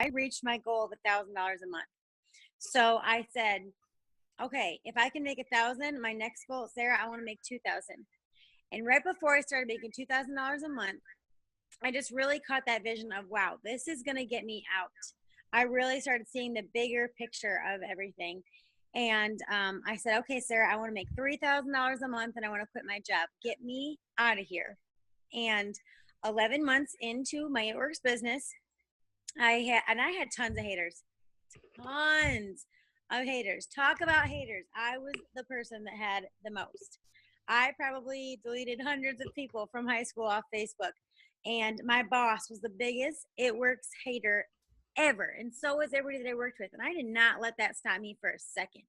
I reached my goal of $1,000 a month. So I said, okay, if I can make 1,000, my next goal, Sarah, I want to make 2,000. And right before I started making $2,000 a month, I just really caught that vision of, wow, this is going to get me out. I really started seeing the bigger picture of everything. And I said, okay, Sarah, I want to make $3,000 a month and I want to quit my job. Get me out of here. And 11 months into my It Works business, I had tons of haters, tons of haters. Talk about haters. I was the person that had the most. I probably deleted hundreds of people from high school off Facebook. And my boss was the biggest It Works hater ever. And so was everybody that I worked with. And I did not let that stop me for a second,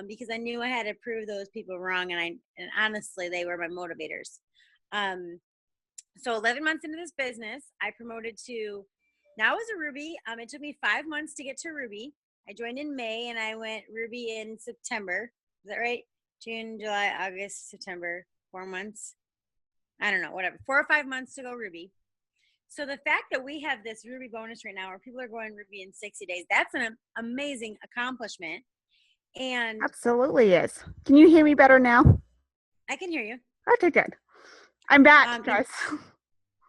because I knew I had to prove those people wrong. And honestly, they were my motivators. Um, so 11 months into this business, I promoted to, now I was a Ruby. It took me 5 months to get to Ruby. I joined in May and I went Ruby in September. Is that right? June, July, August, September, 4 months. I don't know, whatever, 4 or 5 months to go Ruby. So the fact that we have this Ruby bonus right now where people are going Ruby in 60 days, that's an amazing accomplishment. And Absolutely is. Can you hear me better now? I can hear you. Okay, good. I'm back, guys.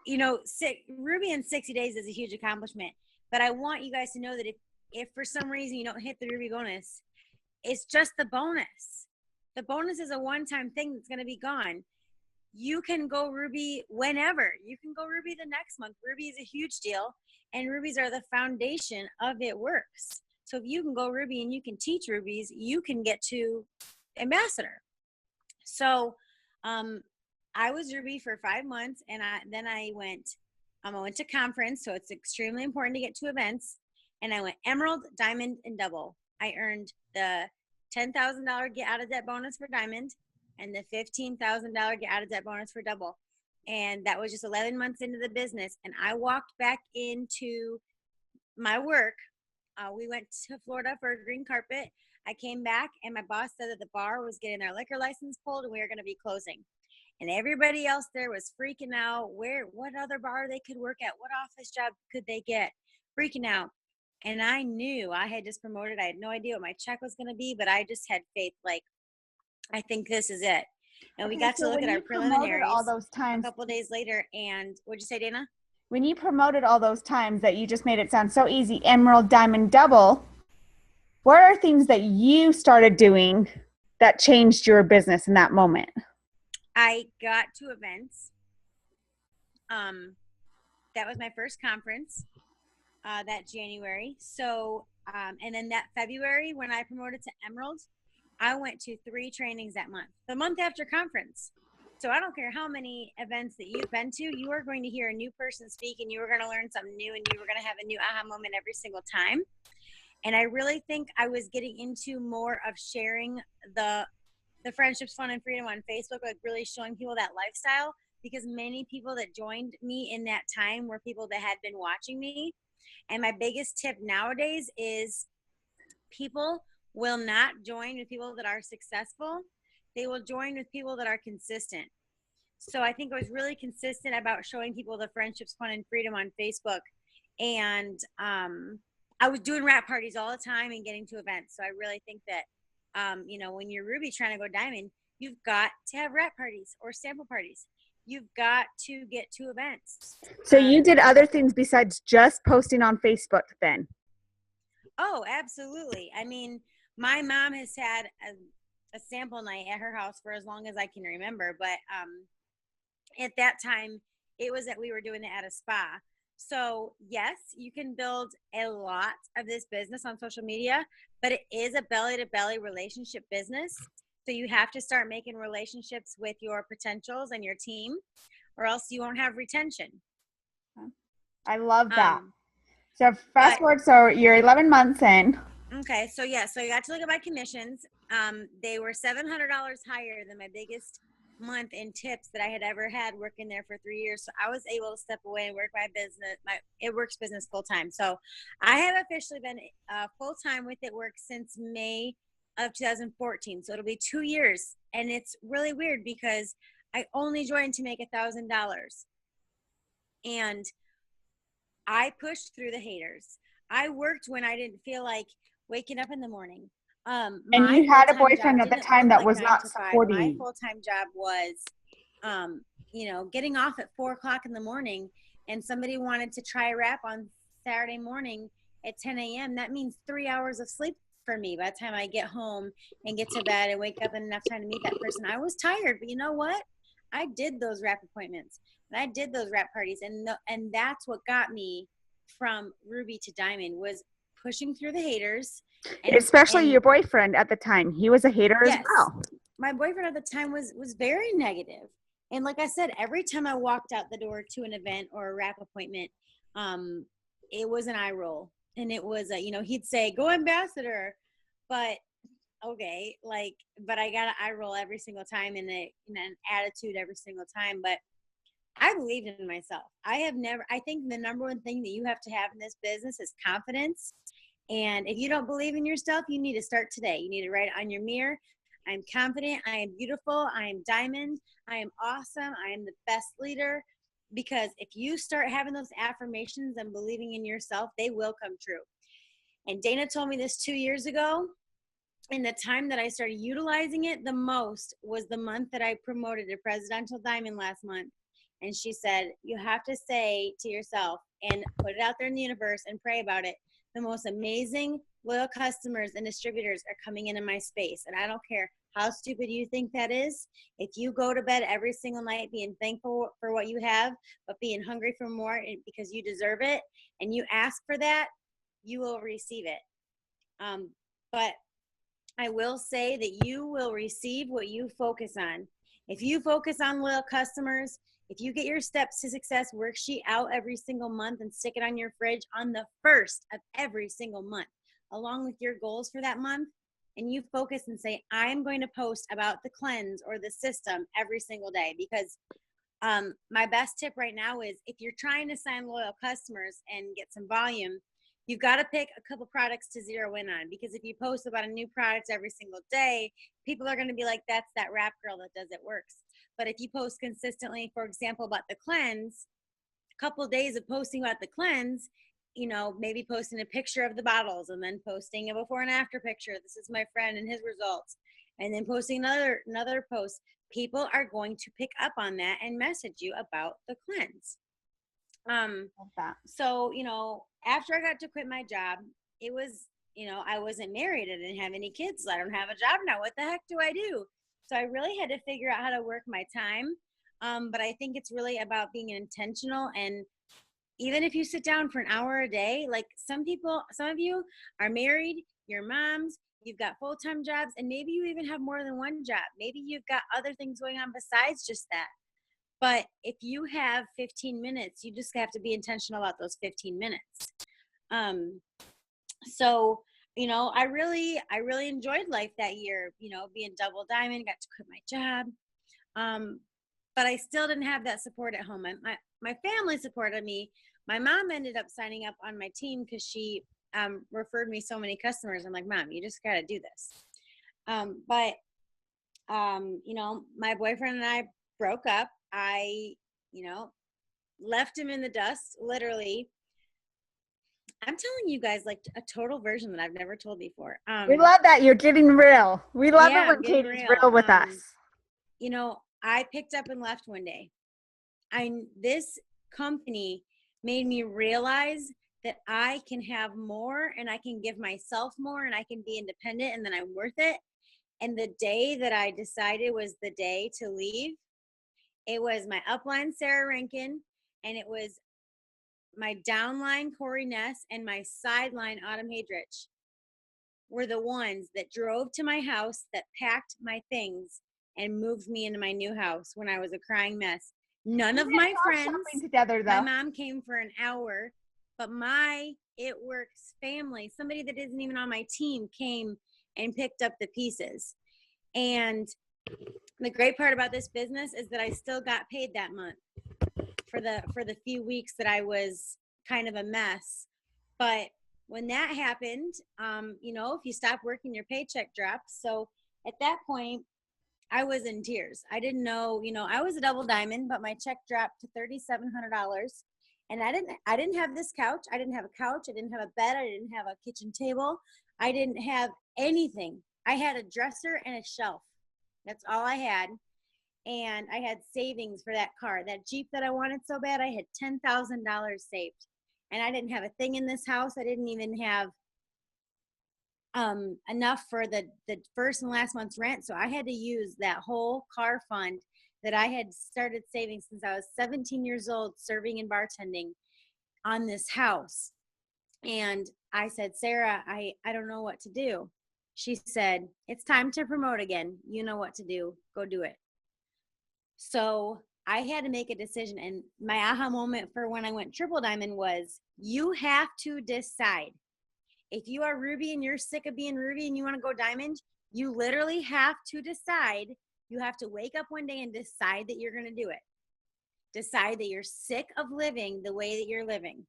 Ruby in 60 days is a huge accomplishment. But I want you guys to know that if for some reason you don't hit the Ruby bonus, it's just the bonus. The bonus is a one-time thing that's going to be gone. You can go Ruby whenever. You can go Ruby the next month. Ruby is a huge deal, and Rubies are the foundation of It Works. So if you can go Ruby and you can teach Rubies, you can get to ambassador. So I was Ruby for 5 months, and then I went to conference, so it's extremely important to get to events, and I went Emerald, Diamond, and Double. I earned the $10,000 get out of debt bonus for Diamond and the $15,000 get out of debt bonus for Double. And that was just 11 months into the business. And I walked back into my work. We went to Florida for a green carpet. I came back and my boss said that the bar was getting their liquor license pulled and we were going to be closing. And everybody else there was freaking out. What other bar they could work at? What office job could they get? Freaking out. And I knew I had just promoted. I had no idea what my check was going to be, but I just had faith. Like, I think this is it. And we got to look at our preliminaries all those times, a couple days later. And what'd you say, Dana? When you promoted all those times that you just made it sound so easy, Emerald, Diamond, Double, what are things that you started doing that changed your business in that moment? I got to events. That was my first conference that January. So, and then that February when I promoted to Emerald, I went to 3 trainings that month, the month after conference. So I don't care how many events that you've been to, you are going to hear a new person speak and you are going to learn something new and you are going to have a new aha moment every single time. And I really think I was getting into more of sharing the friendships, fun, and freedom on Facebook, like really showing people that lifestyle, because many people that joined me in that time were people that had been watching me. And my biggest tip nowadays is people will not join with people that are successful. They will join with people that are consistent. So I think I was really consistent about showing people the friendships, fun, and freedom on Facebook. And I was doing wrap parties all the time and getting to events. So I really think that, when you're Ruby trying to go Diamond, you've got to have wrap parties or sample parties. You've got to get to events. So you did other things besides just posting on Facebook then? Oh, absolutely. I mean, my mom has had a sample night at her house for as long as I can remember. But at that time, it was that we were doing it at a spa. So yes, you can build a lot of this business on social media, but it is a belly-to-belly relationship business. So you have to start making relationships with your potentials and your team, or else you won't have retention. I love that. So fast forward, so you're 11 months in. Okay, so yeah, so I got to look at my commissions. They were $700 higher than my biggest month in tips that I had ever had working there for 3 years. So I was able to step away and work my business, my It Works business full time. So I have officially been full time with It Works since May of 2014. So it'll be 2 years, and it's really weird because I only joined to make $1,000, and I pushed through the haters. I worked when I didn't feel like waking up in the morning. And My you had a full-time job boyfriend at the didn't time look that like was 9 not to 5. supporting My you. full-time job was, getting off at 4:00 in the morning, and somebody wanted to try a wrap on Saturday morning at 10 a.m. That means 3 hours of sleep for me by the time I get home and get to bed and wake up in enough time to meet that person. I was tired, but you know what? I did those wrap appointments and I did those wrap parties, and that's what got me from Ruby to Diamond, was pushing through the haters. Especially And your boyfriend at the time. He was a hater as yes, well. my boyfriend at the time was very negative. And like I said, every time I walked out the door to an event or a wrap appointment, um, it was an eye roll. And it was, he'd say, "Go ambassador." But okay, like, but I got an eye roll every single time, and an attitude every single time. But I believed in myself. I think the number one thing that you have to have in this business is confidence. And if you don't believe in yourself, you need to start today. You need to write it on your mirror. I'm confident. I am beautiful. I am diamond. I am awesome. I am the best leader. Because if you start having those affirmations and believing in yourself, they will come true. And Dana told me this 2 years ago. And the time that I started utilizing it the most was the month that I promoted a presidential diamond last month. And she said, you have to say to yourself and put it out there in the universe and pray about it. The most amazing loyal customers and distributors are coming into my space. And I don't care how stupid you think that is. If you go to bed every single night being thankful for what you have, but being hungry for more because you deserve it, and you ask for that, you will receive it. But I will say that you will receive what you focus on. If you focus on loyal customers, if you get your steps to success worksheet out every single month and stick it on your fridge on the first of every single month, along with your goals for that month, and you focus and say, I'm going to post about the cleanse or the system every single day. Because my best tip right now is, if you're trying to sign loyal customers and get some volume, you've got to pick a couple products to zero in on. Because if you post about a new product every single day, people are going to be like, that's that wrap girl that does it works. But if you post consistently, for example, about the cleanse, a couple of days of posting about the cleanse, maybe posting a picture of the bottles and then posting a before and after picture. This is my friend and his results. And then posting another post. People are going to pick up on that and message you about the cleanse. Love that. So, after I got to quit my job, it was, I wasn't married. I didn't have any kids. I don't have a job now. What the heck do I do? So I really had to figure out how to work my time. But I think it's really about being intentional. And even if you sit down for an hour a day, like some of you are married, you're moms, you've got full-time jobs, and maybe you even have more than one job. Maybe you've got other things going on besides just that. But if you have 15 minutes, you just have to be intentional about those 15 minutes. So, I really enjoyed life that year, being double diamond, got to quit my job. But I still didn't have that support at home. My family supported me. My mom ended up signing up on my team because she referred me so many customers. I'm like, Mom, you just got to do this. But my boyfriend and I broke up. I, left him in the dust, literally. I'm telling you guys like a total version that I've never told before. We love that you're getting real. We love Yeah, it when I'm getting Katie's real. real with us. I picked up and left one day. This company made me realize that I can have more and I can give myself more and I can be independent and then I'm worth it. And the day that I decided was the day to leave, it was my upline, Sarah Rankin, and it was my downline, Corey Ness, and my sideline, Autumn Hadrich, were the ones that drove to my house, that packed my things, and moved me into my new house when I was a crying mess. None of my friends, together, though. my mom came for an hour, but my It Works family, somebody that isn't even on my team, came and picked up the pieces. And the great part about this business is that I still got paid that month for the few weeks that I was kind of a mess. But when that happened, if you stop working, your paycheck drops. So at that point, I was in tears. I didn't know, I was a double diamond, but my check dropped to $3,700. And I didn't have this couch. I didn't have a couch. I didn't have a bed. I didn't have a kitchen table. I didn't have anything. I had a dresser and a shelf. That's all I had. And I had savings for that car. That Jeep that I wanted so bad, I had $10,000 saved. And I didn't have a thing in this house. I didn't even have enough for the first and last month's rent. So I had to use that whole car fund that I had started saving since I was 17 years old, serving and bartending on this house. And I said, Sarah, I don't know what to do. She said, it's time to promote again. You know what to do. Go do it. So I had to make a decision. And my aha moment for when I went triple diamond was, you have to decide. If you are Ruby and you're sick of being Ruby and you want to go diamond, you literally have to decide. You have to wake up one day and decide that you're going to do it. Decide that you're sick of living the way that you're living.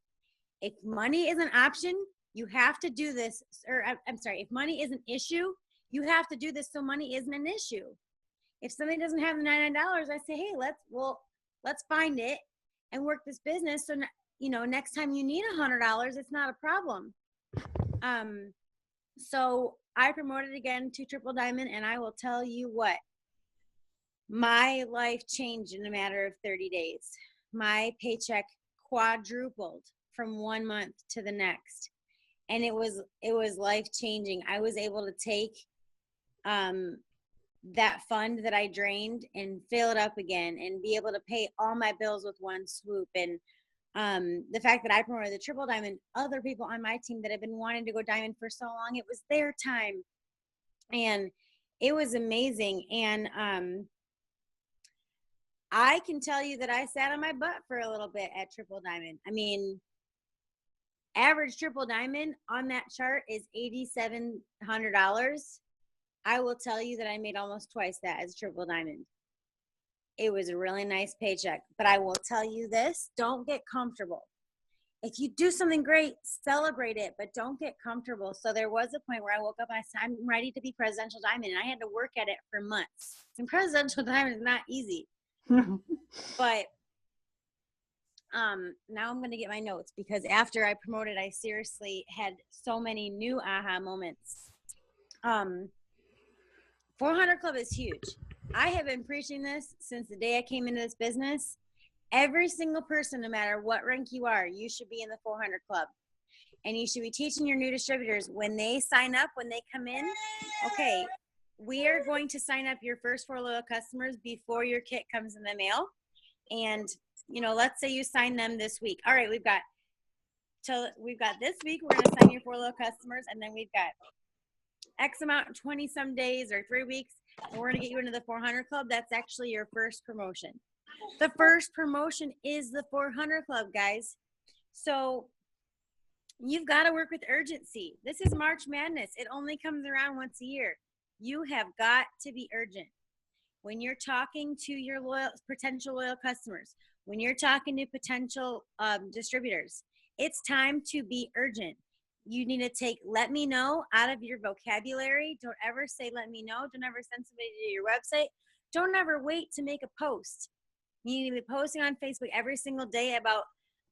If money is an option, you have to do this. Or I'm sorry, if money is an issue, you have to do this so money isn't an issue. If somebody doesn't have the $99, I say, hey, let's find it and work this business. So, next time you need $100, it's not a problem. So I promoted again to triple diamond, and I will tell you what, my life changed in a matter of 30 days. My paycheck quadrupled from 1 month to the next. And it was life changing. I was able to take, that fund that I drained and fill it up again and be able to pay all my bills with one swoop. And the fact that I promoted the triple diamond, other people on my team that have been wanting to go diamond for so long, it was their time. And it was amazing. And I can tell you that I sat on my butt for a little bit at triple diamond. I mean, average triple diamond on that chart is $8,700. I will tell you that I made almost twice that as triple diamond. It was a really nice paycheck, but I will tell you this, don't get comfortable. If you do something great, celebrate it, but don't get comfortable. So there was a point where I woke up and I said, I'm ready to be presidential diamond, and I had to work at it for months. And presidential diamond is not easy. But now I'm going to get my notes, because after I promoted, I seriously had so many new aha moments. 400 Club is huge. I have been preaching this since the day I came into this business. Every single person, no matter what rank you are, you should be in the 400 Club. And you should be teaching your new distributors when they sign up, when they come in, okay, we are going to sign up your first 4 loyal customers before your kit comes in the mail. And, let's say you sign them this week. All right, we've got this week, we're going to sign your 4 loyal customers, and then we've got X amount, 20 some days or 3 weeks, and we're going to get you into the 400 Club. That's actually your first promotion. The first promotion is the 400 Club, guys. So you've got to work with urgency. This is March Madness. It only comes around once a year. You have got to be urgent. When you're talking to your potential loyal customers, when you're talking to potential distributors, it's time to be urgent. You need to take let me know out of your vocabulary. Don't ever say let me know. Don't ever send somebody to your website. Don't ever wait to make a post. You need to be posting on Facebook every single day about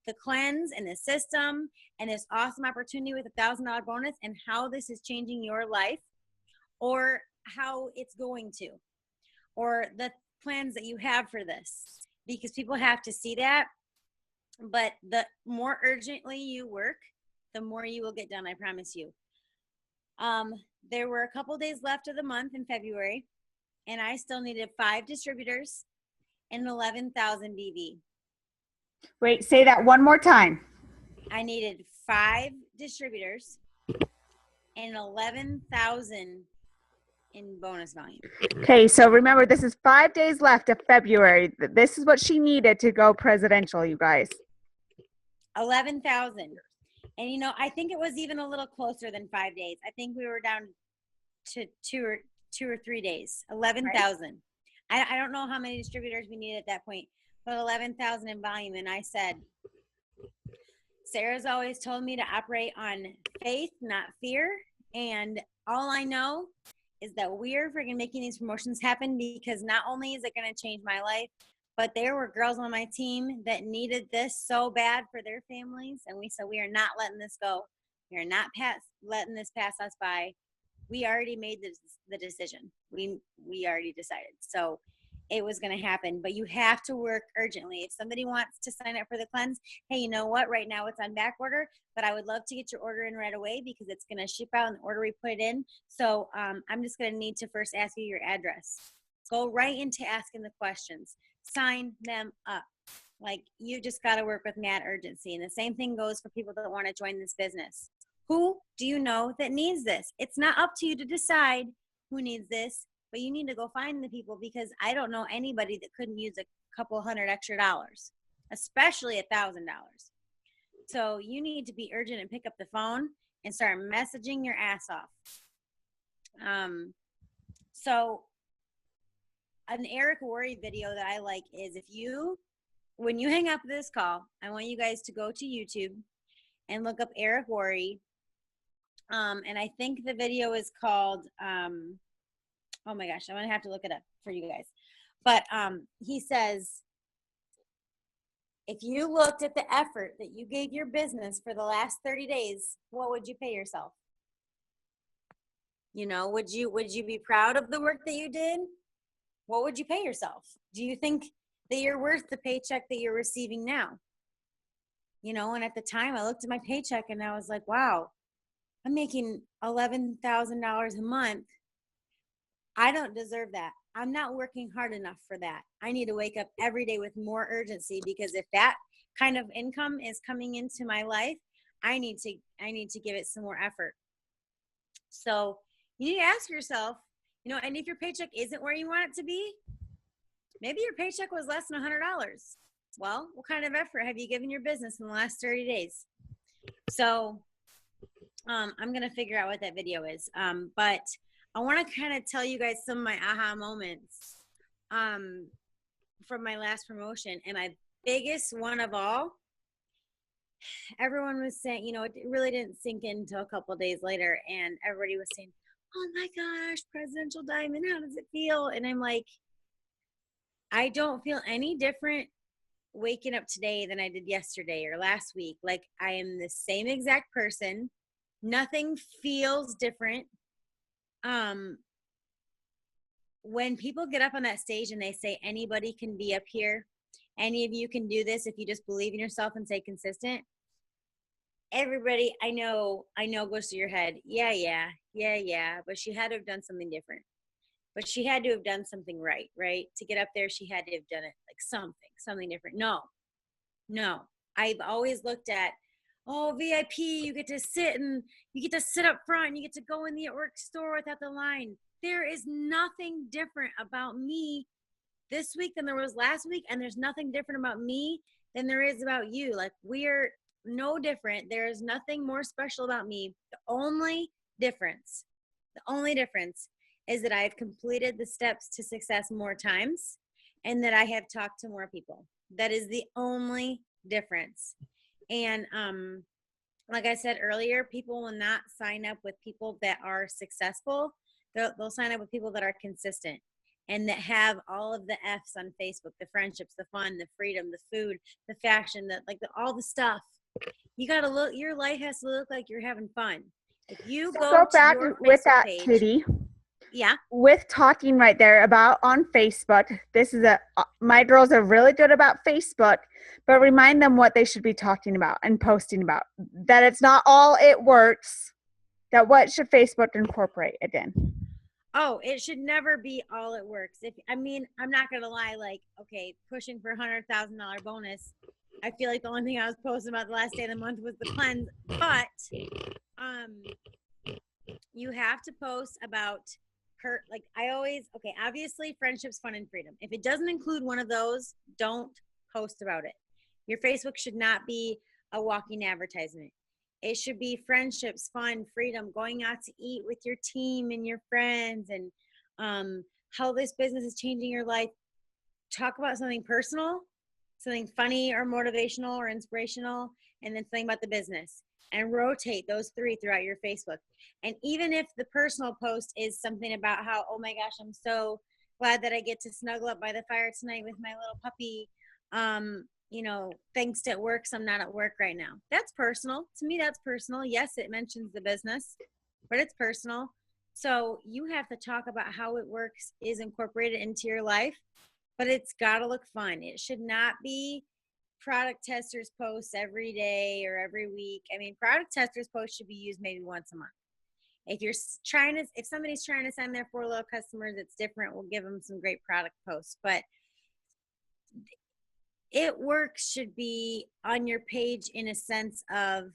the cleanse and the system and this awesome opportunity with $1,000 bonus and how this is changing your life, or how it's going to, or the plans that you have for this, because people have to see that. But the more urgently you work, the more you will get done, I promise you. There were a couple days left of the month in February, and I still needed 5 distributors and 11,000 BV. Wait, say that one more time. I needed 5 distributors and 11,000 in bonus volume. Okay, so remember, this is 5 days left of February. This is what she needed to go presidential, you guys. 11,000. And I think it was even a little closer than 5 days. I think we were down to two or 3 days. 11,000. Right. I don't know how many distributors we needed at that point, but 11,000 in volume. And I said, Sarah's always told me to operate on faith, not fear. And all I know is that we're freaking making these promotions happen, because not only is it going to change my life, But there were girls on my team that needed this so bad for their families. And we said, we are not letting this go. We are not letting this pass us by. We already made the decision. We already decided. So it was going to happen. But you have to work urgently. If somebody wants to sign up for the cleanse, hey, you know what? Right now it's on back order, but I would love to get your order in right away because it's going to ship out in the order we put it in. So I'm just going to need to first ask you your address. Go right into asking the questions. Sign them up. Like, you just got to work with mad urgency. And the same thing goes for people that want to join this business. Who do you know that needs this? It's not up to you to decide who needs this, but you need to go find the people, because I don't know anybody that couldn't use a couple $100 extra, especially $1,000. So you need to be urgent and pick up the phone and start messaging your ass off. So an Eric Worre video that I like is, when you hang up this call, I want you guys to go to YouTube and look up Eric Worre. And I think the video is called, oh my gosh, I'm going to have to look it up for you guys. But he says, if you looked at the effort that you gave your business for the last 30 days, what would you pay yourself? You know, would you be proud of the work that you did? What would you pay yourself? Do you think that you're worth the paycheck that you're receiving now? You know, and at the time I looked at my paycheck and I was like, wow, I'm making $11,000 a month. I don't deserve that. I'm not working hard enough for that. I need to wake up every day with more urgency, because if that kind of income is coming into my life, I need to give it some more effort. So you need to ask yourself, you know, and if your paycheck isn't where you want it to be, maybe your paycheck was less than $100. Well, what kind of effort have you given your business in the last 30 days? So I'm going to figure out what that video is. But I want to kind of tell you guys some of my aha moments from my last promotion. And my biggest one of all, everyone was saying, you know, it really didn't sink in until a couple of days later. And everybody was saying, oh my gosh, Presidential Diamond, how does it feel? And I'm like, I don't feel any different waking up today than I did yesterday or last week. Like, I am the same exact person. Nothing feels different. When people get up on that stage and they say anybody can be up here, any of you can do this if you just believe in yourself and stay consistent, everybody I know goes through your head, yeah, but she had to have done something different. But she had to have done something right? To get up there, she had to have done it like something different. No. I've always looked at, oh, VIP, you get to sit up front, you get to go in the work store without the line. There is nothing different about me this week than there was last week, and there's nothing different about me than there is about you. Like, we're no different. There is nothing more special about me. The only difference is that I've completed the steps to success more times and that I have talked to more people. That is the only difference. And like I said earlier, people will not sign up with people that are successful. They'll sign up with people that are consistent and that have all of the F's on Facebook: the friendships, the fun, the freedom, the food, the fashion, all the stuff. You got to look, your life has to look like you're having fun. If you go back with that page, Kitty. Yeah. With talking right there about on Facebook, my girls are really good about Facebook, but remind them what they should be talking about and posting about. That it's not all it works. That what should Facebook incorporate again? Oh, it should never be all it works. I'm not gonna lie. Like, okay, pushing for $100,000 bonus. I feel like the only thing I was posting about the last day of the month was the cleanse. But you have to post about obviously friendships, fun, and freedom. If it doesn't include one of those, don't post about it. Your Facebook should not be a walking advertisement. It should be friendships, fun, freedom, going out to eat with your team and your friends, and how this business is changing your life. Talk about something personal, something funny or motivational or inspirational, and then something about the business. And rotate those three throughout your Facebook. And even if the personal post is something about how, oh my gosh, I'm so glad that I get to snuggle up by the fire tonight with my little puppy. Thanks to work, so I'm not at work right now. That's personal. To me, that's personal. Yes, it mentions the business, but it's personal. So you have to talk about how it works is incorporated into your life, but it's got to look fun. It should not be product testers posts every day or every week. I mean, product testers posts should be used maybe once a month. If somebody's trying to sign their 4 Loyal customers, it's different. We'll give them some great product posts, but it works should be on your page in a sense of,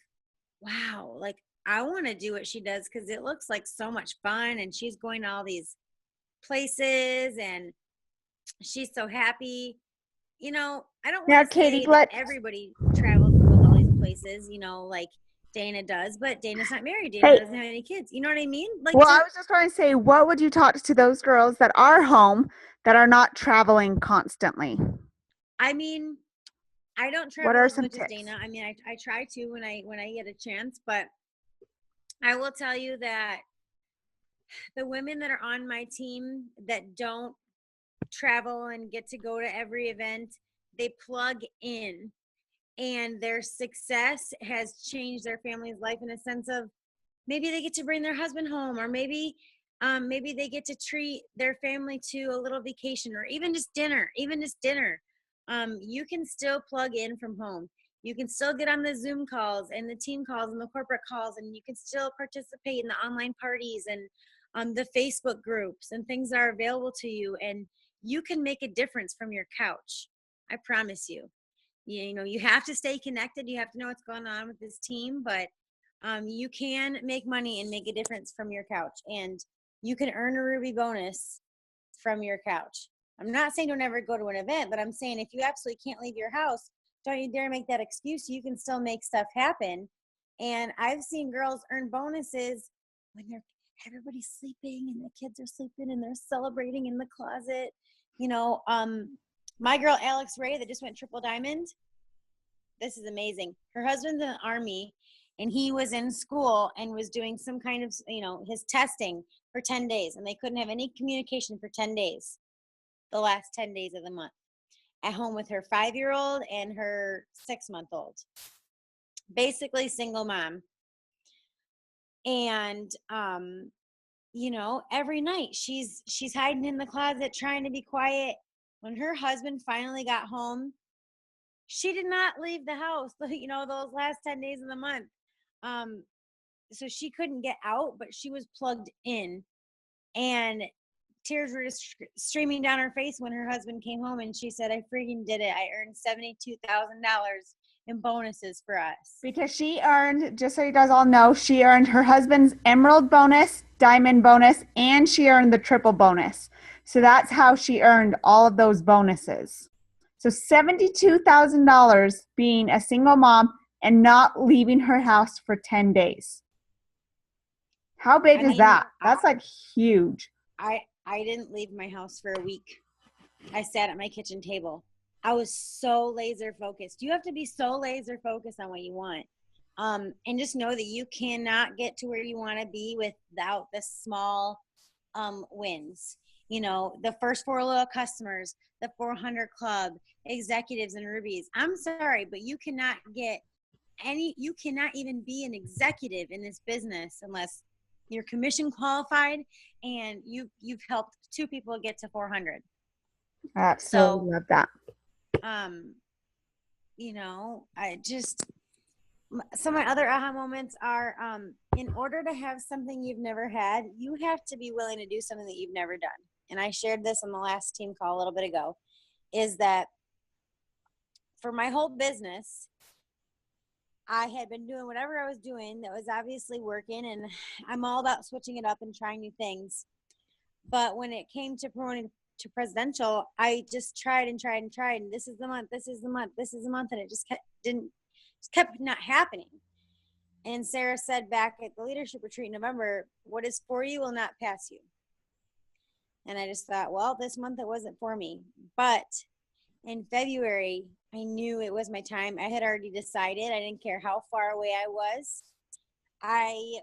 wow, like I want to do what she does because it looks like so much fun, and she's going to all these places and she's so happy. I don't Now, want to Katie, say that everybody travels to go to all these places, like Dana does, but Dana's not married. Dana hey, doesn't have any kids. You know what I mean? Like, well, I was just going to say, what would you talk to those girls that are home that are not traveling constantly? I mean, I don't What travel are as some much as tips? Dana. I mean, I try to when I get a chance, but I will tell you that the women that are on my team that don't travel and get to go to every event, they plug in, and their success has changed their family's life in a sense of maybe they get to bring their husband home, or maybe they get to treat their family to a little vacation, or even just dinner. You can still plug in from home. You can still get on the Zoom calls and the team calls and the corporate calls, and you can still participate in the online parties and the Facebook groups and things that are available to you. And you can make a difference from your couch. I promise you. You have to stay connected. You have to know what's going on with this team, but you can make money and make a difference from your couch. And you can earn a Ruby bonus from your couch. I'm not saying don't ever go to an event, but I'm saying if you absolutely can't leave your house, don't you dare make that excuse. You can still make stuff happen. And I've seen girls earn bonuses when everybody's sleeping and the kids are sleeping and they're celebrating in the closet. My girl Alex Ray that just went triple diamond. This is amazing. Her husband's in the Army, and he was in school and was doing some kind of, his testing for 10 days, and they couldn't have any communication for 10 days, the last 10 days of the month, at home with her 5-year-old and her 6-month-old. Basically single mom. And, every night she's hiding in the closet trying to be quiet. When her husband finally got home, she did not leave the house, those last 10 days of the month. So she couldn't get out, but she was plugged in, and tears were just streaming down her face when her husband came home, and she said, I freaking did it. I earned $72,000 in bonuses for us. Because she earned, just so you guys all know, she earned her husband's emerald bonus, diamond bonus, and she earned the triple bonus. So that's how she earned all of those bonuses. So $72,000 being a single mom and not leaving her house for 10 days. How big is that? That's like huge. I didn't leave my house for a week. I sat at my kitchen table. I was so laser focused. You have to be so laser focused on what you want. And just know that you cannot get to where you want to be without the small wins. The first 4 Loyal customers, the 400 club, executives and rubies. I'm sorry, but you cannot even be an executive in this business unless you're commission qualified and you've helped 2 people get to 400. I absolutely love that. Some of my other aha moments are, in order to have something you've never had, you have to be willing to do something that you've never done. And I shared this on the last team call a little bit ago, is that for my whole business, I had been doing whatever I was doing that was obviously working, and I'm all about switching it up and trying new things. But when it came to promoting to presidential, I just tried and tried and tried. And this is the month, and it just kept not happening. And Sarah said back at the leadership retreat in November, what is for you will not pass you. And I just thought, well, this month it wasn't for me. But in February, I knew it was my time. I had already decided. I didn't care how far away I was. I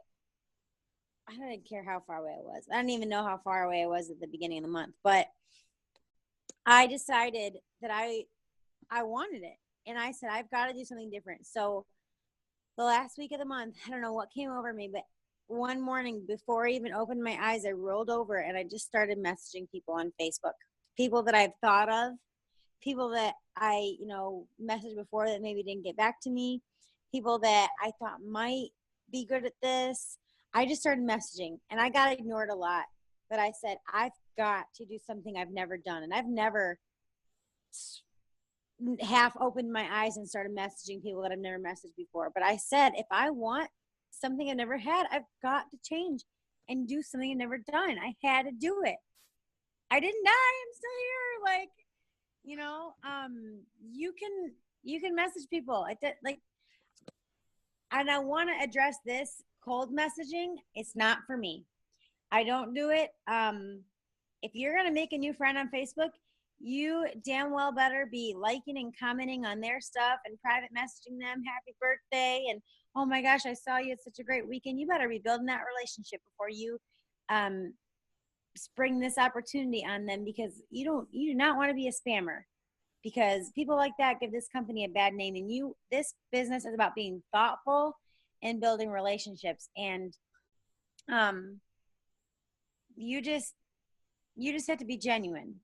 didn't care how far away I was. I don't even know how far away I was at the beginning of the month. But I decided that I wanted it. And I said, I've got to do something different. So the last week of the month, I don't know what came over me, but one morning before I even opened my eyes, I rolled over and I just started messaging people on Facebook, people that I've thought of, people that I, messaged before that maybe didn't get back to me, people that I thought might be good at this. I just started messaging and I got ignored a lot. But I said, I've got to do something I've never done. And I've never half opened my eyes and started messaging people that I've never messaged before. But I said, if I want something I never had, I've got to change and do something I've never done. I had to do it. I didn't die. I'm still here. Like, you can message people. And I want to address this cold messaging. It's not for me. I don't do it. If you're going to make a new friend on Facebook, you damn well better be liking and commenting on their stuff and private messaging them happy birthday and oh my gosh, I saw you, it's such a great weekend. You better be building that relationship before you spring this opportunity on them, because you do not want to be a spammer, because people like that give this company a bad name. And this business is about being thoughtful and building relationships, and you just have to be genuine.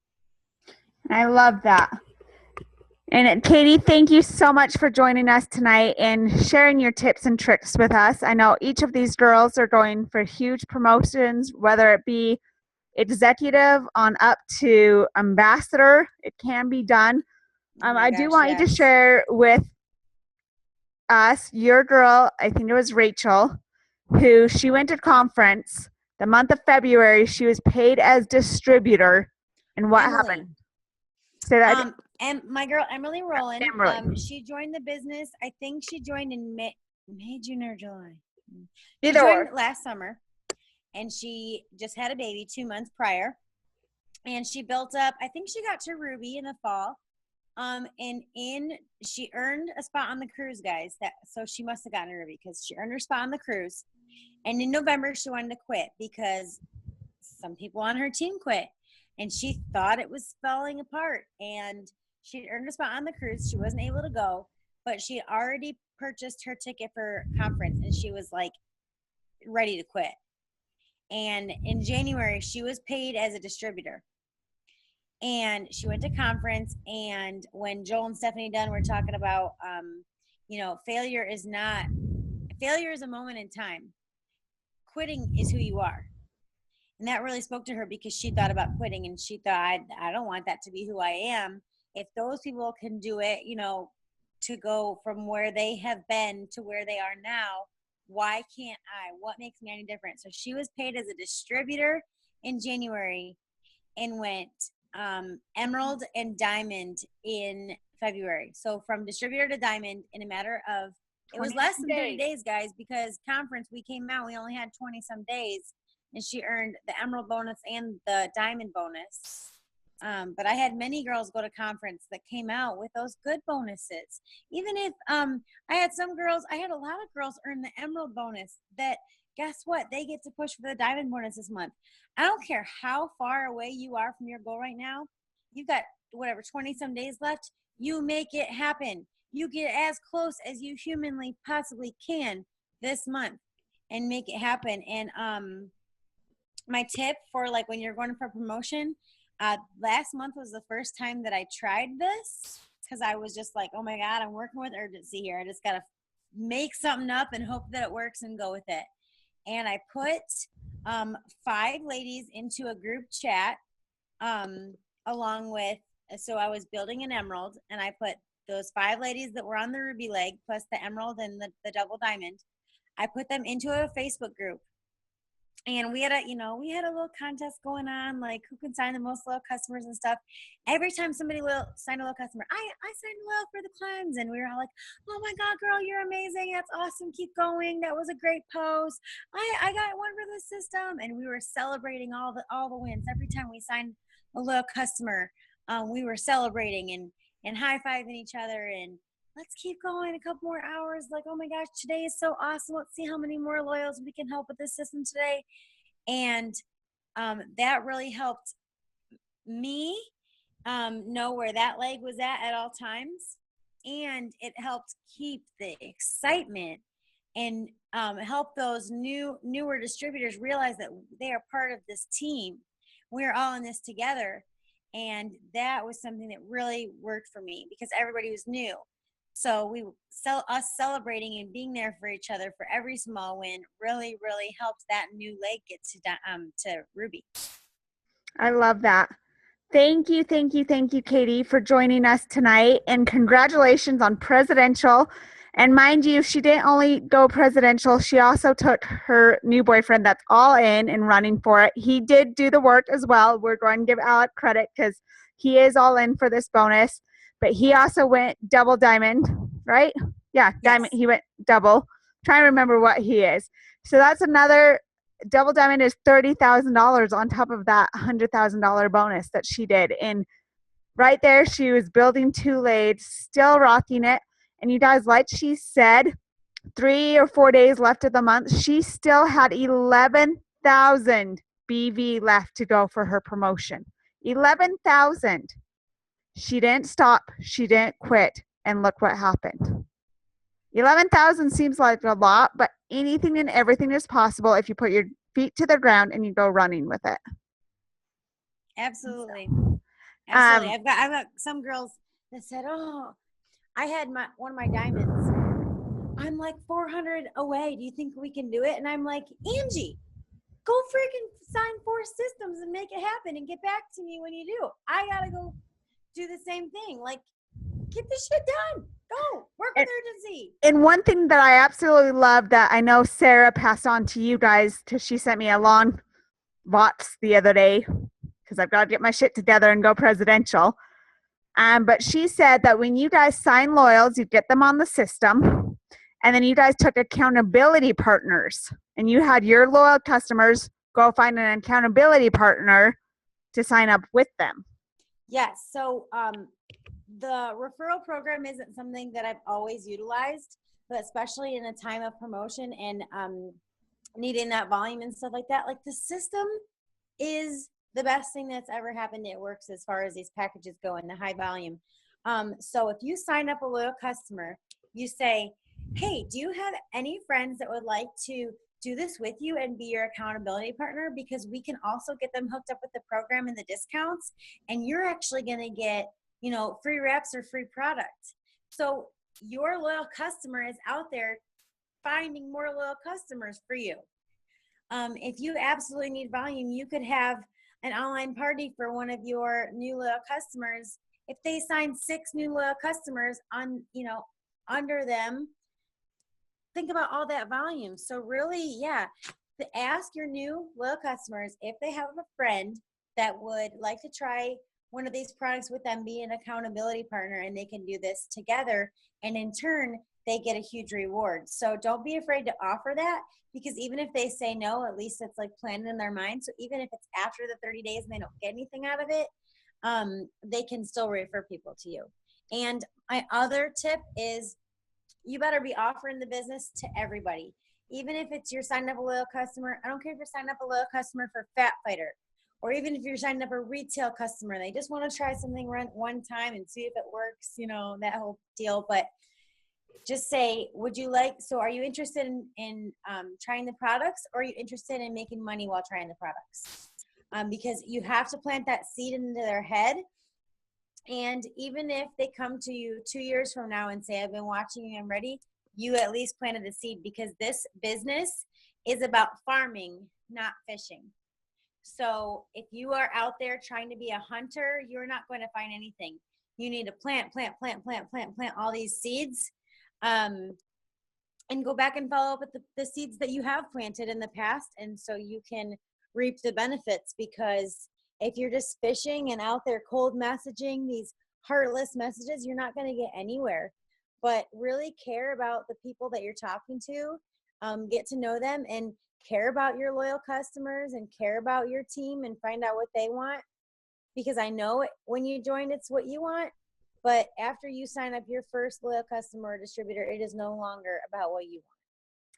I love that. And Katie, thank you so much for joining us tonight and sharing your tips and tricks with us. I know each of these girls are going for huge promotions, whether it be executive on up to ambassador. It can be done. I do want you to share with us your girl, I think it was Rachel, who she went to conference the month of February. She was paid as distributor. And what happened? Say that. And my girl, Emily Rowland, she joined the business. I think she joined in May, June, or July. She joined last summer, and she just had a baby 2 months prior. And she built up, I think she got to Ruby in the fall. She earned a spot on the cruise, guys. So she must have gotten a Ruby because she earned her spot on the cruise. And in November, she wanted to quit because some people on her team quit. And she thought it was falling apart. And she earned a spot on the cruise. She wasn't able to go, but she had already purchased her ticket for conference, and she was like ready to quit. And in January, she was paid as a distributor. And she went to conference. And when Joel and Stephanie Dunn were talking about, failure is a moment in time. Quitting is who you are. And that really spoke to her, because she thought about quitting, and she thought, I don't want that to be who I am. If those people can do it, to go from where they have been to where they are now, why can't I? What makes me any different? So she was paid as a distributor in January and went emerald and diamond in February. So from distributor to diamond in a matter of, it was less than 30 days, guys, because conference, we came out, we only had 20 some days, and she earned the emerald bonus and the diamond bonus. But I had many girls go to conference that came out with those good bonuses. Even if I had a lot of girls earn the emerald bonus that, guess what? They get to push for the diamond bonus this month. I don't care how far away you are from your goal right now. You've got 20 some days left. You make it happen. You get as close as you humanly possibly can this month and make it happen. And my tip for when you're going for promotion, last month was the first time that I tried this, because I was just like, oh my God, I'm working with urgency here. I just got to make something up and hope that it works and go with it. And I put 5 ladies into a group chat along with, so I was building an emerald, and I put those 5 ladies that were on the ruby leg plus the emerald and the double diamond. I put them into a Facebook group. And we had a little contest going on, like who can sign the most loyal customers and stuff. Every time somebody will sign a loyal customer, I signed loyal for the climbs, and we were all like, "Oh my God, girl, you're amazing! That's awesome! Keep going! That was a great post! I got one for the system!" And we were celebrating all the wins every time we signed a loyal customer. We were celebrating and high-fiving each other, and let's keep going a couple more hours. Like, oh my gosh, today is so awesome. Let's see how many more loyals we can help with this system today. And that really helped me know where that leg was at all times. And it helped keep the excitement and help those newer distributors realize that they are part of this team. We're all in this together. And that was something that really worked for me because everybody was new. So us celebrating and being there for each other for every small win really, really helped that new leg get to Ruby. I love that. Thank you, Katie, for joining us tonight. And congratulations on presidential. And mind you, she didn't only go presidential, she also took her new boyfriend that's all in and running for it. He did do the work as well. We're going to give Alec credit because he is all in for this bonus. But he also went double diamond, right? Yeah, diamond. Yes. He went double. Trying to remember what he is. So that's another double diamond is $30,000 on top of that $100,000 bonus that she did. And right there, she was building 2 lathes, still rocking it. And you guys, like she said, 3 or 4 days left of the month, she still had 11,000 BV left to go for her promotion. 11,000. She didn't stop. She didn't quit. And look what happened. 11,000 seems like a lot, but anything and everything is possible if you put your feet to the ground and you go running with it. Absolutely. Absolutely. I've got some girls that said, "Oh, I had one of my diamonds. I'm like 400 away. Do you think we can do it?" And I'm like, "Angie, go freaking sign 4 systems and make it happen and get back to me when you do. I got to go do the same thing. Like, get this shit done. Go work with urgency." And one thing that I absolutely love that I know Sarah passed on to you guys, because she sent me a long box the other day because I've got to get my shit together and go presidential. But she said that when you guys sign loyals, you get them on the system, and then you guys took accountability partners, and you had your loyal customers go find an accountability partner to sign up with them. Yes. So the referral program isn't something that I've always utilized, but especially in a time of promotion and needing that volume and stuff like that. Like, the system is the best thing that's ever happened. It works as far as these packages go in the high volume. So if you sign up a loyal customer, you say, "Hey, do you have any friends that would like to do this with you and be your accountability partner? Because we can also get them hooked up with the program and the discounts, and you're actually going to get, free reps or free product." So your loyal customer is out there finding more loyal customers for you. If you absolutely need volume, you could have an online party for one of your new loyal customers. If they sign 6 new loyal customers under them, think about all that volume. So really, ask your new loyal customers if they have a friend that would like to try one of these products with them, be an accountability partner, and they can do this together. And in turn, they get a huge reward. So don't be afraid to offer that, because even if they say no, at least it's like planned in their mind. So even if it's after the 30 days and they don't get anything out of it, they can still refer people to you. And my other tip is, you better be offering the business to everybody. Even if it's you're signing up a loyal customer. I don't care if you're signing up a loyal customer for Fat Fighter, or even if you're signing up a retail customer, they just want to try something one time and see if it works, that whole deal. But just say, are you interested in trying the products, or are you interested in making money while trying the products? Because you have to plant that seed into their head. And even if they come to you 2 years from now and say, "I've been watching you, I'm ready," you at least planted the seed, because this business is about farming, not fishing. So if you are out there trying to be a hunter, you're not going to find anything. You need to plant all these seeds, and go back and follow up with the seeds that you have planted in the past. And so you can reap the benefits, because if you're just fishing and out there cold messaging these heartless messages, you're not going to get anywhere. But really care about the people that you're talking to, get to know them, and care about your loyal customers, and care about your team, and find out what they want. Because I know when you join, it's what you want. But after you sign up your first loyal customer or distributor, it is no longer about what you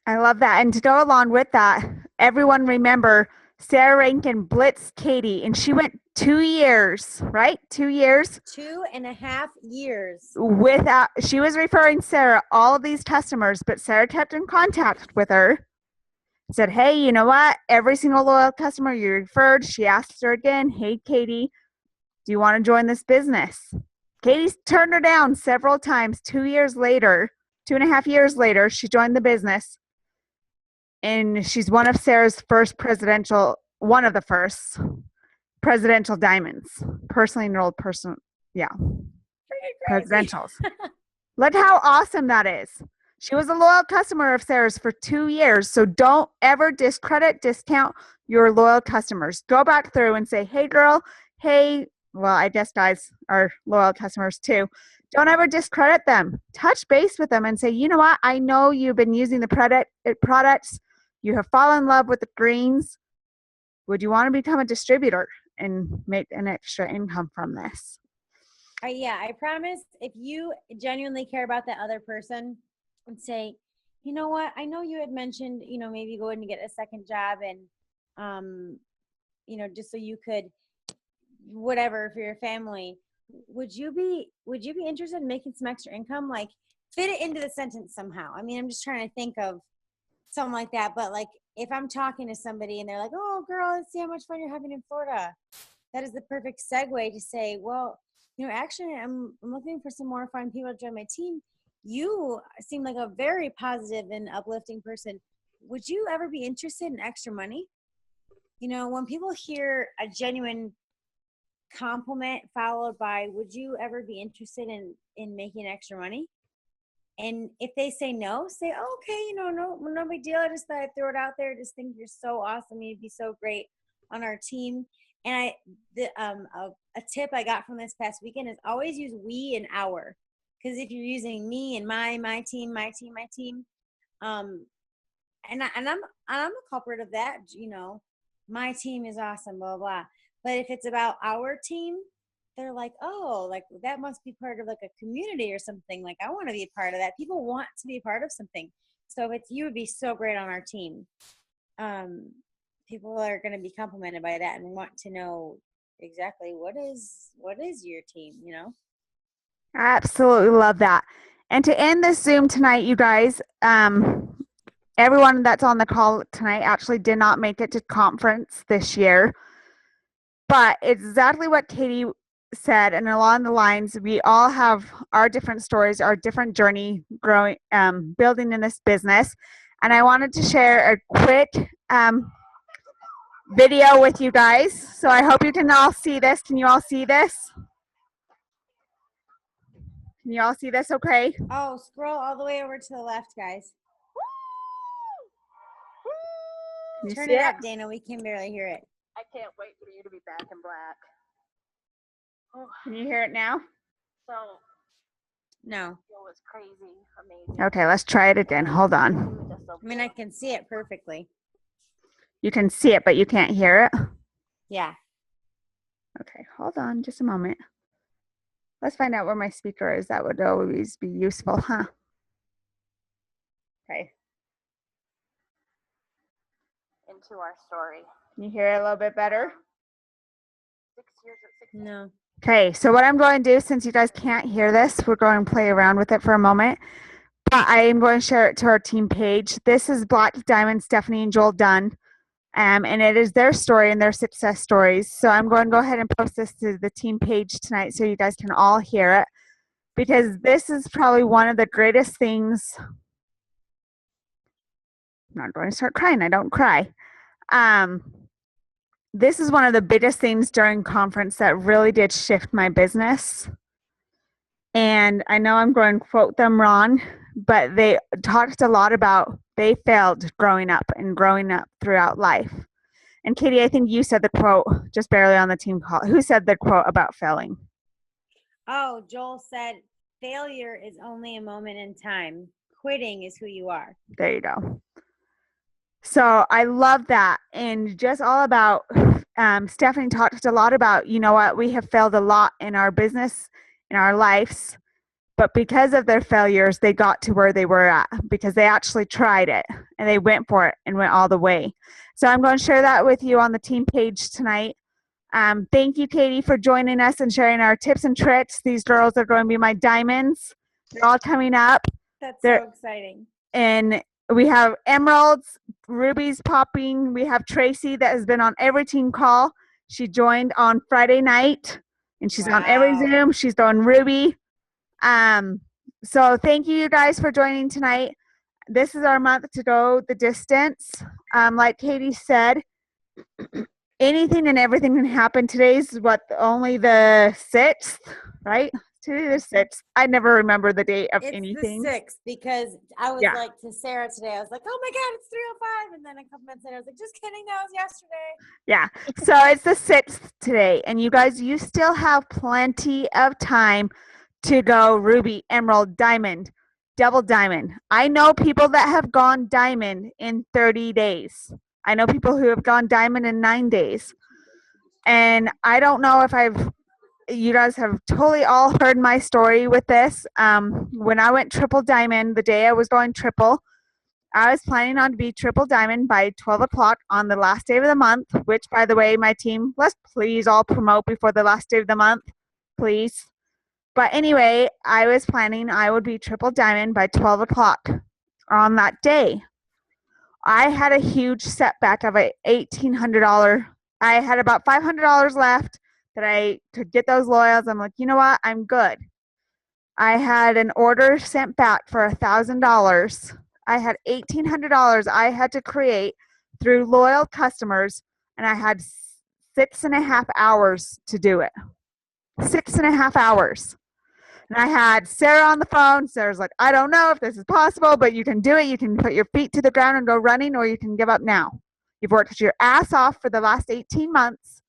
want. I love that. And to go along with that, everyone remember, Sarah Rankin blitzed Katie, and she went 2 years, right? 2 years 2.5 years. without, she was referring Sarah all of these customers, but Sarah kept in contact with her, said, hey, you know what? Every single loyal customer you referred, she asked her again, hey, Katie, do you want to join this business? Katie turned her down several times. 2 years later, 2.5 years later, she joined the business. And she's one of Sarah's first one of the first presidential diamonds. Personally enrolled person, yeah. Presidentials. Look how awesome that is. She was a loyal customer of Sarah's for 2 years. So don't ever discount your loyal customers. Go back through and say, hey, girl, hey, well, I guess guys are loyal customers too. Don't ever discredit them. Touch base with them and say, you know what? I know you've been using the products. You have fallen in love with the greens. Would you want to become a distributor and make an extra income from this? Yeah, I promise if you genuinely care about that other person and say, you know what, I know you had mentioned, maybe going to get a second job and, just so you could, whatever, for your family, would you be interested in making some extra income? Like fit it into the sentence somehow. I mean, I'm just trying to think of something like that. But like if I'm talking to somebody and they're like, oh girl, let's see how much fun you're having in Florida. That is the perfect segue to say, well, actually I'm looking for some more fun people to join my team. You seem like a very positive and uplifting person. Would you ever be interested in extra money? When people hear a genuine compliment followed by, would you ever be interested in making extra money? And if they say no, say, oh, okay, no big deal. I just thought I'd throw it out there. I just think you're so awesome. You'd be so great on our team. And a tip I got from this past weekend is always use we and our. Because if you're using me and my team, and I'm a culprit of that, my team is awesome, blah, blah, blah. But if it's about our team, they're like, oh, like that must be part of like a community or something. Like I want to be a part of that. People want to be a part of something. So if you would be so great on our team. People are going to be complimented by that and want to know exactly what is your team, I absolutely love that. And to end this Zoom tonight, you guys, everyone that's on the call tonight actually did not make it to conference this year. But it's exactly what Katie said, and along the lines, we all have our different stories, our different journey growing, building in this business. And I wanted to share a quick video with you guys. So I hope you can all see this. Can you all see this? Can you all see this okay? Oh, scroll all the way over to the left, guys. Turn it up, Dana. We can barely hear it. I can't wait for you to be back in black. Oh. Can you hear it now? So, no. It was crazy, amazing. Okay, let's try it again. Hold on. I mean, I can see it perfectly. You can see it, but you can't hear it? Yeah. Okay, hold on just a moment. Let's find out where my speaker is. That would always be useful, huh? Okay. Into our story. Can you hear it a little bit better? 6 years at 6. No. Okay, so what I'm going to do, since you guys can't hear this, we're going to play around with it for a moment. But I am going to share it to our team page. This is Black Diamond, Stephanie and Joel Dunn. And it is their story and their success stories. So I'm going to go ahead and post this to the team page tonight so you guys can all hear it. Because this is probably one of the greatest things. I'm not going to start crying. I don't cry. This is one of the biggest things during conference that really did shift my business. And I know I'm going to quote them wrong, but they talked a lot about they failed growing up and growing up throughout life. And Katie, I think you said the quote just barely on the team call. Who said the quote about failing? Oh, Joel said, failure is only a moment in time. Quitting is who you are. There you go. So I love that. And just all about, Stephanie talked a lot about, you know what, we have failed a lot in our business, in our lives. But because of their failures, they got to where they were at because they actually tried it and they went for it and went all the way. So I'm going to share that with you on the team page tonight. Thank you, Katie, for joining us and sharing our tips and tricks. These girls are going to be my diamonds. They're all coming up. That's They're- so exciting. And we have emeralds, rubies popping. We have Tracy that has been on every team call. She joined on Friday night and she's on every Wow. Zoom. She's doing ruby. So thank you guys for joining tonight. This is our month to go the distance. Like Katie said, anything and everything can happen. Today's only the 6th, right? Today the 6th. I never remember the date of It's anything. the 6th because I was Yeah. like to Sarah today, I was like, oh my God, it's 3:05. And then a couple minutes later, I was like, just kidding. That was yesterday. Yeah. So it's the 6th today. And you guys, you still have plenty of time to go ruby, emerald, diamond, double diamond. I know people that have gone diamond in 30 days. I know people who have gone diamond in 9 days. And I don't know if you guys have totally all heard my story with this. When I went triple diamond, the day I was going triple, I was planning on to be triple diamond by 12 o'clock on the last day of the month, which, by the way, my team, let's please all promote before the last day of the month, please. But anyway, I was planning I would be triple diamond by 12 o'clock on that day. I had a huge setback of a $1,800. I had about $500 left that I could get those loyals. I'm like, you know what? I'm good. I had an order sent back for $1,000. I had $1,800 I had to create through loyal customers, and I had 6.5 hours to do it. 6.5 hours. And I had Sarah on the phone. Sarah's like, I don't know if this is possible, but you can do it. You can put your feet to the ground and go running, or you can give up now. You've worked your ass off for the last 18 months.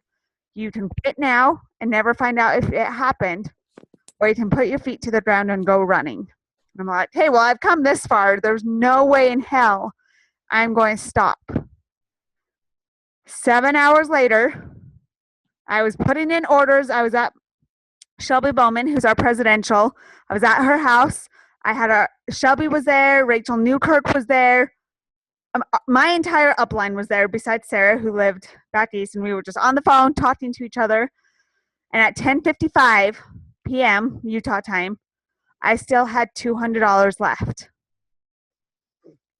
You can quit now and never find out if it happened, or you can put your feet to the ground and go running. And I'm like, hey, well, I've come this far. There's no way in hell I'm going to stop. 7 hours later, I was putting in orders. I was at Shelby Bowman, who's our presidential. I was at her house. Shelby was there. Rachel Newkirk was there. My entire upline was there besides Sarah, who lived back east, and we were just on the phone talking to each other. And at 10:55 p.m. Utah time, I still had $200 left.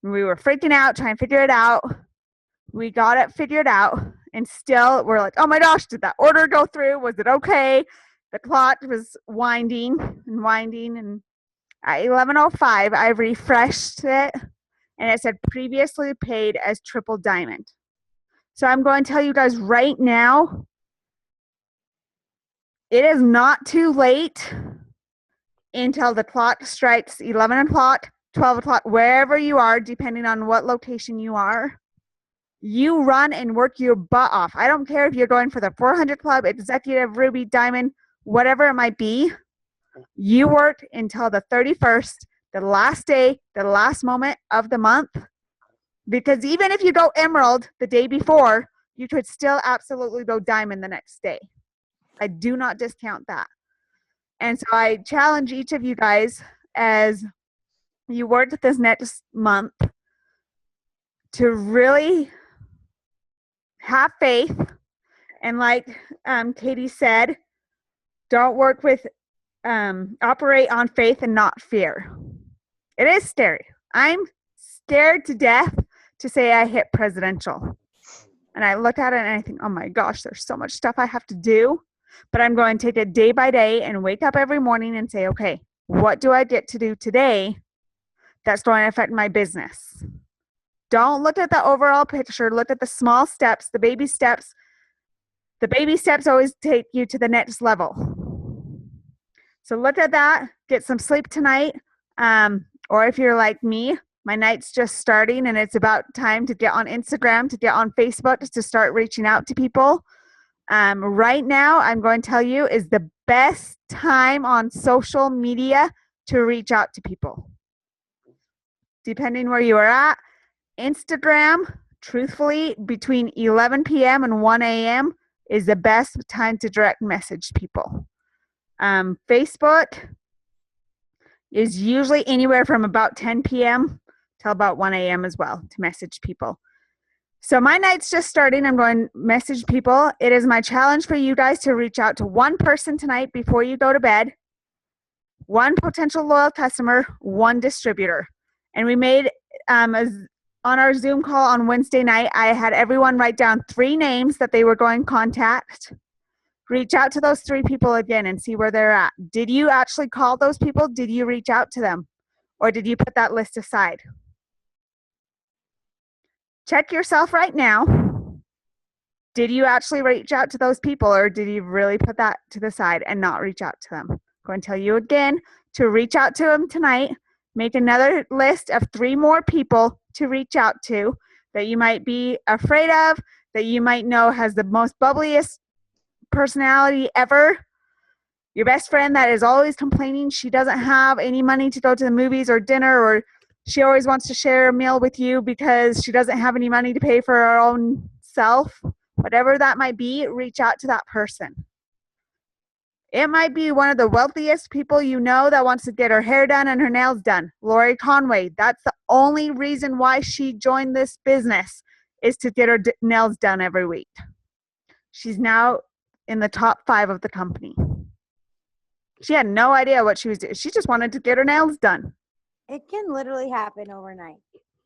We were freaking out, trying to figure it out. We got it figured out, and still we're like, oh my gosh, did that order go through? Was it okay? The clock was winding, and at 11:05, I refreshed it, and it said previously paid as triple diamond. So I'm going to tell you guys right now, it is not too late until the clock strikes 11 o'clock, 12 o'clock, wherever you are, depending on what location you are. You run and work your butt off. I don't care if you're going for the 400 Club, Executive, Ruby, Diamond, whatever it might be. You work until the 31st, the last day, the last moment of the month. Because even if you go Emerald the day before, you could still absolutely go Diamond the next day. I do not discount that. And so I challenge each of you guys as you work this next month to really have faith. And like Katie said, don't work with, operate on faith and not fear. It is scary. I'm scared to death to say I hit presidential. And I look at it and I think, oh my gosh, there's so much stuff I have to do. But I'm going to take it day by day and wake up every morning and say, okay, what do I get to do today that's going to affect my business? Don't look at the overall picture. Look at the small steps, the baby steps. The baby steps always take you to the next level. So look at that. Get some sleep tonight. Or if you're like me, my night's just starting and it's about time to get on Instagram, to get on Facebook, to start reaching out to people. Right now, I'm going to tell you, is the best time on social media to reach out to people. Depending where you are at, Instagram, truthfully, between 11 p.m. and 1 a.m. is the best time to direct message people. Facebook, is usually anywhere from about 10 p.m. till about 1 a.m. as well to message people. So my night's just starting. I'm going to message people. It is my challenge for you guys to reach out to one person tonight before you go to bed, one potential loyal customer, one distributor. And we made, on our Zoom call on Wednesday night, I had everyone write down 3 names that they were going to contact. Reach out to those 3 people again and see where they're at. Did you actually call those people? Did you reach out to them? Or did you put that list aside? Check yourself right now. Did you actually reach out to those people, or did you really put that to the side and not reach out to them? I'm going to tell you again to reach out to them tonight. Make another list of 3 more people to reach out to that you might be afraid of, that you might know has the most bubbliest personality ever. Your best friend that is always complaining she doesn't have any money to go to the movies or dinner, or she always wants to share a meal with you because she doesn't have any money to pay for her own self. Whatever that might be, reach out to that person. It might be one of the wealthiest people you know that wants to get her hair done and her nails done. Lori Conway, that's the only reason why she joined this business, is to get her nails done every week. She's now in the top 5 of the company. She had no idea what she was doing. She just wanted to get her nails done. It can literally happen overnight.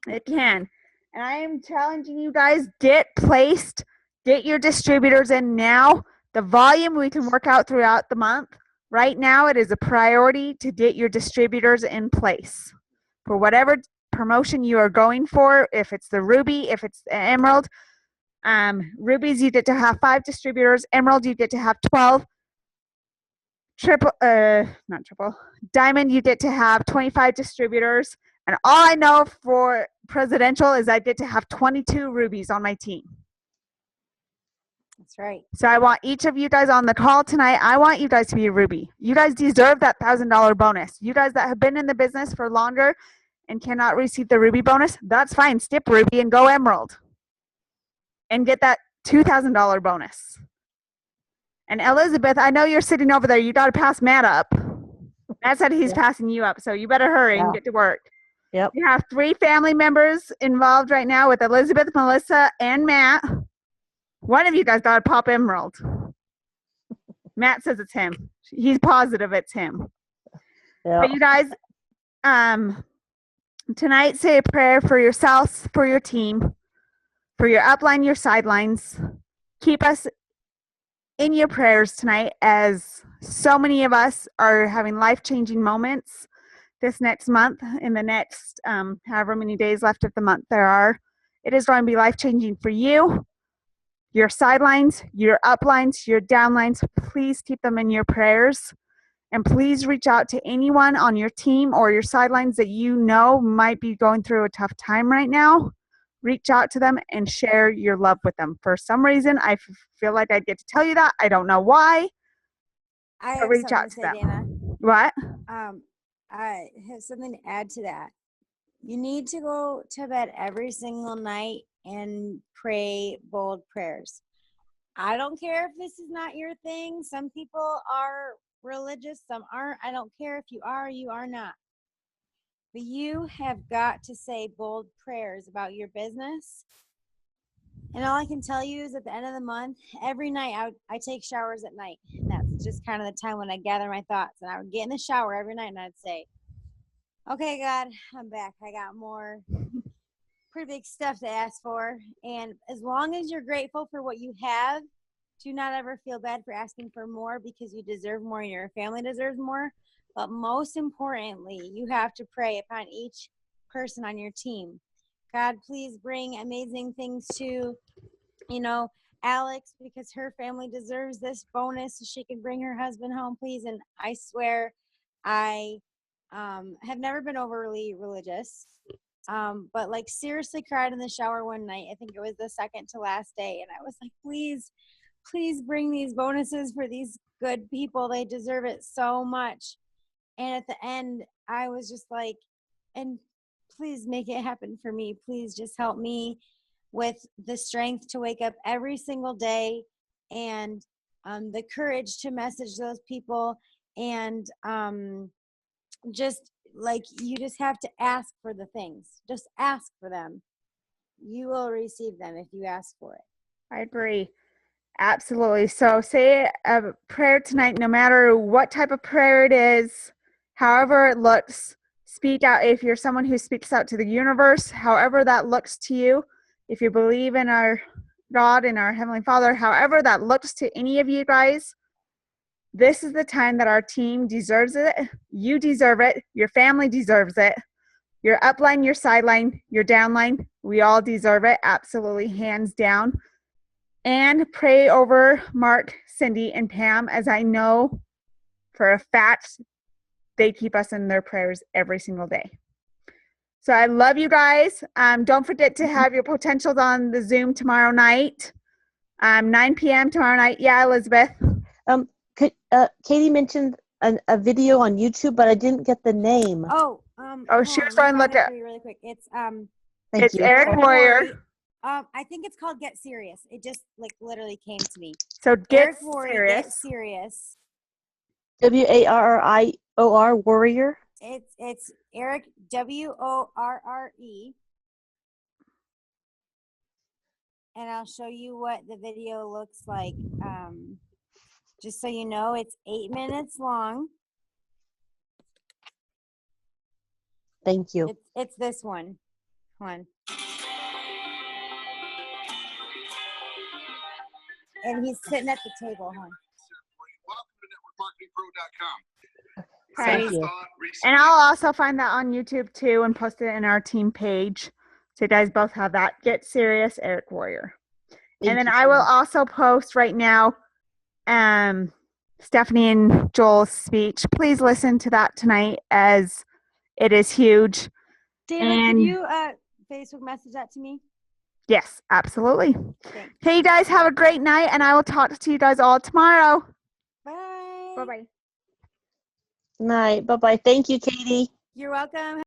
It can. And I am challenging you guys, get placed, get your distributors in now. The volume we can work out throughout the month. Right now, it is a priority to get your distributors in place for whatever promotion you are going for. If it's the Ruby, if it's the Emerald. Rubies, you get to have 5 distributors. Emerald, you get to have 12. Not triple. Diamond, you get to have 25 distributors. And all I know for presidential is I get to have 22 Rubies on my team. That's right. So I want each of you guys on the call tonight, I want you guys to be a Ruby. You guys deserve that $1,000 bonus. You guys that have been in the business for longer and cannot receive the Ruby bonus, that's fine. Skip Ruby and go Emerald. And get that $2,000 bonus. And Elizabeth, I know you're sitting over there. You got to pass Matt up. Matt said he's passing you up, so you better hurry and get to work. Yep. You have 3 family members involved right now with Elizabeth, Melissa, and Matt. One of you guys got to pop Emerald. Matt says it's him. He's positive it's him. Yeah. But you guys, tonight say a prayer for yourselves, for your team, for your upline, your sidelines. Keep us in your prayers tonight, as so many of us are having life-changing moments this next month, in the next however many days left of the month there are. It is going to be life-changing for you, your sidelines, your uplines, your downlines. Please keep them in your prayers, and please reach out to anyone on your team or your sidelines that you know might be going through a tough time right now. Reach out to them and share your love with them. For some reason, I feel like I get to tell you that. I don't know why. I But have reach something out to to say, them. Dana. What? I have something to add to that. You need to go to bed every single night and pray bold prayers. I don't care if this is not your thing. Some people are religious, some aren't. I don't care if you are not. But you have got to say bold prayers about your business. And all I can tell you is at the end of the month, every night I take showers at night. And that's just kind of the time when I gather my thoughts. And I would get in the shower every night and I'd say, okay, God, I'm back. I got more pretty big stuff to ask for. And as long as you're grateful for what you have, do not ever feel bad for asking for more, because you deserve more and your family deserves more. But most importantly, you have to pray upon each person on your team. God, please bring amazing things to, Alex, because her family deserves this bonus so she can bring her husband home, please. And I swear I have never been overly religious, but like seriously cried in the shower one night. I think it was the second to last day. And I was like, please bring these bonuses for these good people. They deserve it so much. And at the end, I was just like, and please make it happen for me. Please just help me with the strength to wake up every single day, and the courage to message those people, and just like you just have to ask for the things. Just ask for them. You will receive them if you ask for it. I agree. Absolutely. So say a prayer tonight, no matter what type of prayer it is, however it looks, speak out. If you're someone who speaks out to the universe, however that looks to you, if you believe in our God and our Heavenly Father, however that looks to any of you guys, this is the time that our team deserves it. You deserve it. Your family deserves it. Your upline, your sideline, your downline, we all deserve it. Absolutely, hands down. And pray over Mark, Cindy, and Pam, as I know for a fact they keep us in their prayers every single day. So I love you guys. Don't forget to have your potentials on the Zoom tomorrow night, 9 p.m. tomorrow night. Yeah, Elizabeth. Katie mentioned a video on YouTube, but I didn't get the name. Oh, She was trying to look at. really quick. It's Thank you. Eric Warrior. I think it's called Get Serious. It just like literally came to me. So Eric Warrior, serious. Get Serious. WARRIOR Warrior. It's Eric WORRE. And I'll show you what the video looks like. Just so you know, it's 8 minutes long. Thank you. It's this one. Hold on. And he's sitting at the table. Hold on. Thank you. And I'll also find that on YouTube too and post it in our team page. So you guys both have that. Get Serious, Eric Warrior. Thank And then you I so will much. also post right now Stephanie and Joel's speech. Please listen to that tonight as it is huge. Dana, And- can you Facebook message that to me? Yes, absolutely. Thanks. Okay, you guys have a great night, and I will talk to you guys all tomorrow. Bye. Bye-bye. Night. Bye-bye. Thank you, Katie. You're welcome.